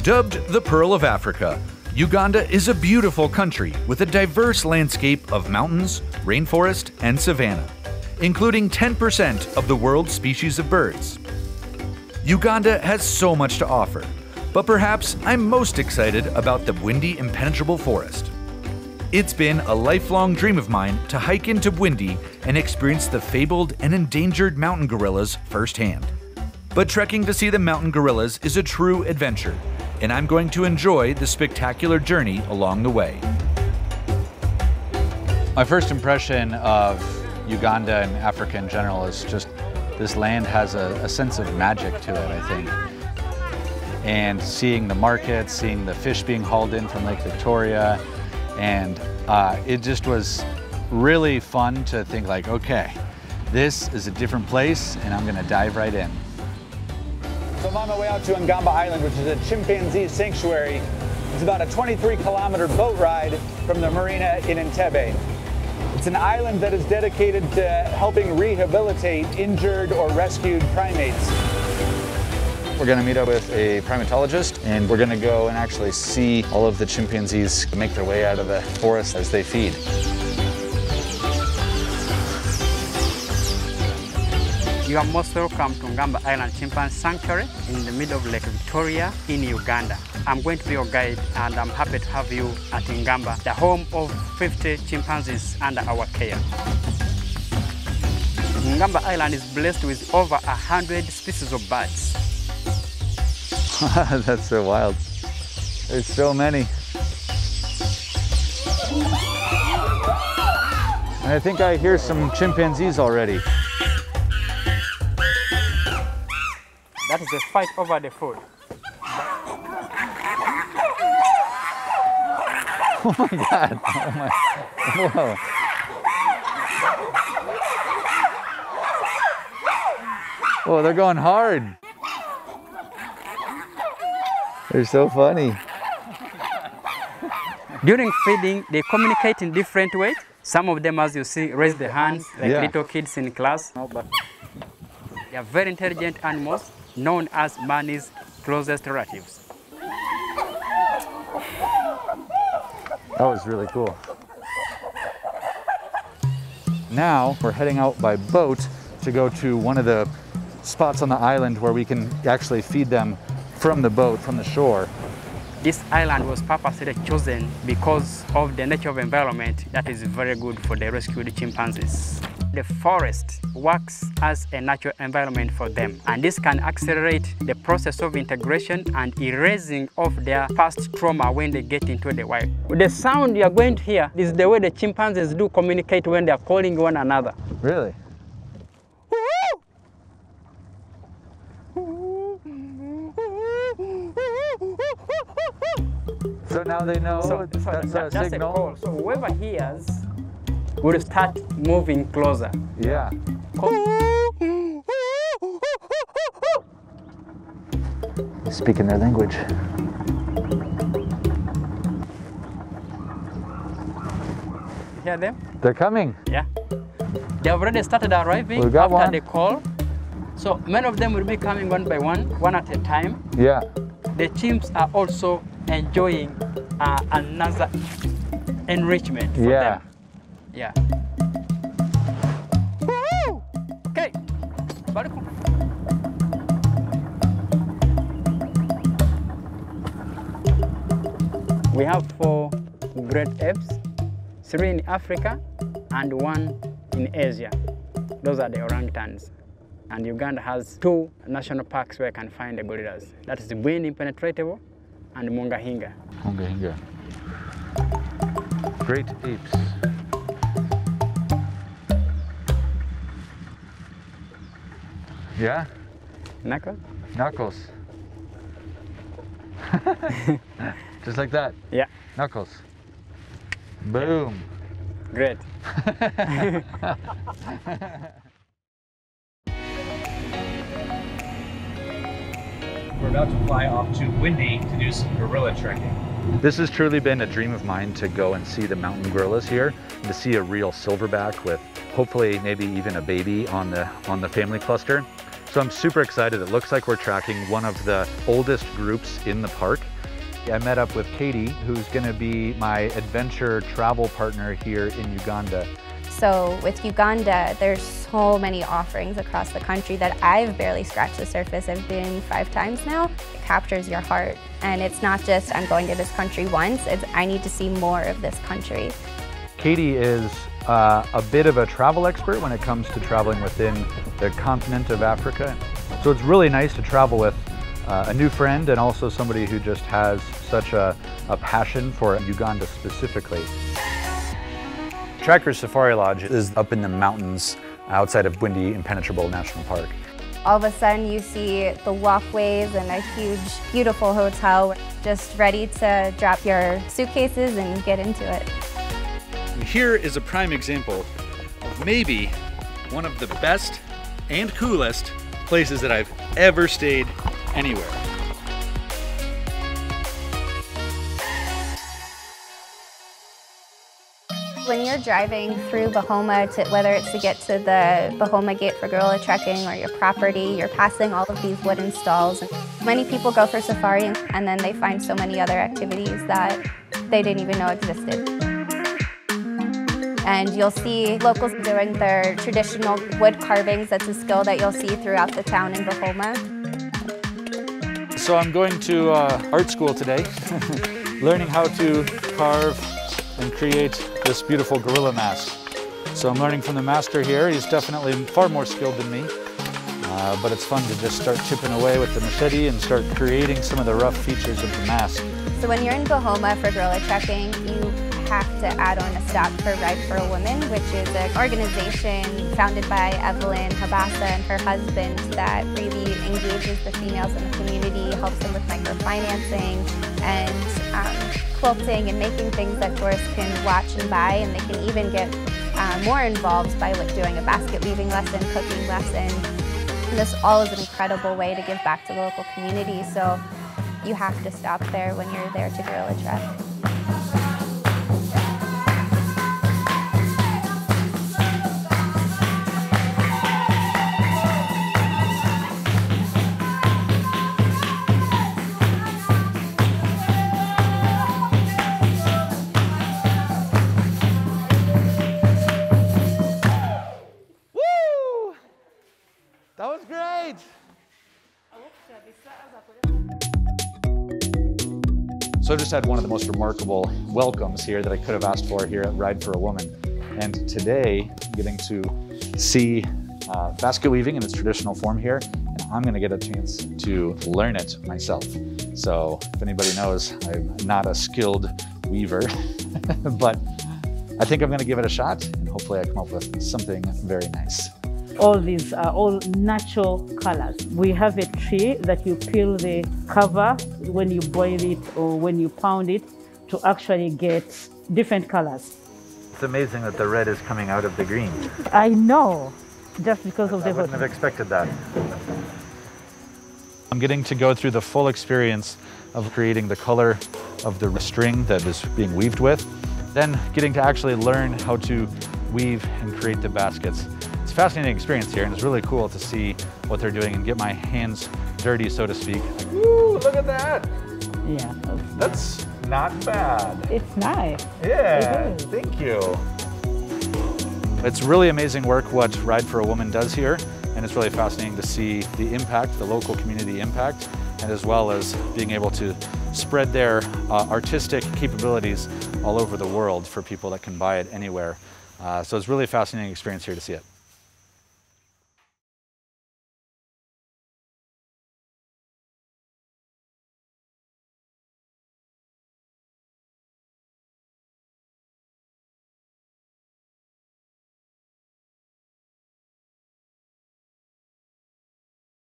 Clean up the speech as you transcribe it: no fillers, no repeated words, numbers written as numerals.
Dubbed the Pearl of Africa, Uganda is a beautiful country with a diverse landscape of mountains, rainforest, and savanna, including 10% of the world's species of birds. Uganda has so much to offer, but perhaps I'm most excited about the Bwindi Impenetrable Forest. It's been a lifelong dream of mine to hike into Bwindi and experience the fabled and endangered mountain gorillas firsthand. But trekking to see the mountain gorillas is a true adventure, and I'm going to enjoy the spectacular journey along the way. My first impression of Uganda and Africa in general is just this land has a sense of magic to it, I think. And seeing the markets, seeing the fish being hauled in from Lake Victoria, and it just was really fun to think like, okay, this is a different place and I'm gonna dive right in. So I'm on my way out to Ngamba Island, which is a chimpanzee sanctuary. It's about a 23-kilometer boat ride from the marina in Entebbe. It's an island that is dedicated to helping rehabilitate injured or rescued primates. We're gonna meet up with a primatologist and we're gonna go and actually see all of the chimpanzees make their way out of the forest as they feed. You are most welcome to Ngamba Island Chimpanzee Sanctuary in the middle of Lake Victoria in Uganda. I'm going to be your guide and I'm happy to have you at Ngamba, the home of 50 chimpanzees under our care. Ngamba Island is blessed with over 100 species of birds. That's so wild. There's so many. And I think I hear some chimpanzees already. That is the fight over the food. Oh my God, oh my, whoa. Whoa, they're going hard. They're so funny. During feeding, they communicate in different ways. Some of them, as you see, raise their hands like little kids in class. They are very intelligent animals, known as man's closest relatives. That was really cool. Now we're heading out by boat to go to one of the spots on the island where we can actually feed them from the boat, from the shore. This island was purposely chosen because of the nature of environment that is very good for the rescued chimpanzees. The forest works as a natural environment for them, and this can accelerate the process of integration and erasing of their past trauma when they get into the wild. The sound you are going to hear is the way the chimpanzees do communicate when they are calling one another. Really? So now they know that's a signal? A call. So whoever hears will start moving closer. Yeah. Speaking their language. Hear them? They're coming. Yeah. They have already started arriving after the call. So many of them will be coming one by one at a time. Yeah. The chimps are also enjoying another enrichment for them. Yeah. Woo! Okay. We have 4 great apes, 3 in Africa and 1 in Asia. Those are the orangutans. And Uganda has 2 national parks where you can find the gorillas. That is the Bwindi Impenetrable and Mongahinga. Mongahinga. Great apes. Yeah? Knuckles? Knuckles. Just like that? Yeah. Knuckles. Boom. Great. We're about to fly off to Bwindi to do some gorilla trekking. This has truly been a dream of mine to go and see the mountain gorillas here, and to see a real silverback with hopefully maybe even a baby on the family cluster. So I'm super excited. It looks like we're tracking one of the oldest groups in the park. I met up with Katie, who's going to be my adventure travel partner here in Uganda. So with Uganda, there's so many offerings across the country that I've barely scratched the surface. I've been 5 times now. It captures your heart. And it's not just I'm going to this country once, it's I need to see more of this country. Katie is a bit of a travel expert when it comes to traveling within the continent of Africa. So it's really nice to travel with a new friend and also somebody who just has such a passion for Uganda specifically. Tracker Safari Lodge is up in the mountains outside of Bwindi Impenetrable National Park. All of a sudden you see the walkways and a huge, beautiful hotel just ready to drop your suitcases and get into it. Here is a prime example of maybe one of the best and coolest places that I've ever stayed anywhere. When you're driving through Bahoma, whether it's to get to the Bahoma Gate for gorilla trekking or your property, you're passing all of these wooden stalls. Many people go for safari and then they find so many other activities that they didn't even know existed. And you'll see locals doing their traditional wood carvings. That's a skill that you'll see throughout the town in Bahoma. So I'm going to art school today, learning how to carve and create this beautiful gorilla mask. So I'm learning from the master here. He's definitely far more skilled than me, but it's fun to just start chipping away with the machete and start creating some of the rough features of the mask. So when you're in Bahoma for gorilla trekking, you have to add on a stop for Ride for a Woman, which is an organization founded by Evelyn Habasa and her husband that really engages the females in the community, helps them with microfinancing and quilting and making things that tourists can watch and buy, and they can even get more involved by doing a basket weaving lesson, cooking lesson. And this all is an incredible way to give back to the local community, so you have to stop there when you're there to gorilla trek. That was great! So I just had one of the most remarkable welcomes here that I could have asked for here at Ride for a Woman. And today, I'm getting to see basket weaving in its traditional form here, and I'm gonna get a chance to learn it myself. So if anybody knows, I'm not a skilled weaver, but I think I'm gonna give it a shot, and hopefully I come up with something very nice. All these are all natural colors. We have a tree that you peel the cover when you boil it or when you pound it to actually get different colors. It's amazing that the red is coming out of the green. I know, just because of the... I wouldn't have expected that. I'm getting to go through the full experience of creating the color of the string that is being weaved with, then getting to actually learn how to weave and create the baskets. It's a fascinating experience here, and it's really cool to see what they're doing and get my hands dirty, so to speak. Ooh, look at that! Yeah. That's not bad. It's nice. Yeah, It is. thank you. It's really amazing work what Ride for a Woman does here, and it's really fascinating to see the impact, the local community impact, and as well as being able to spread their artistic capabilities all over the world for people that can buy it anywhere. So it's really a fascinating experience here to see it.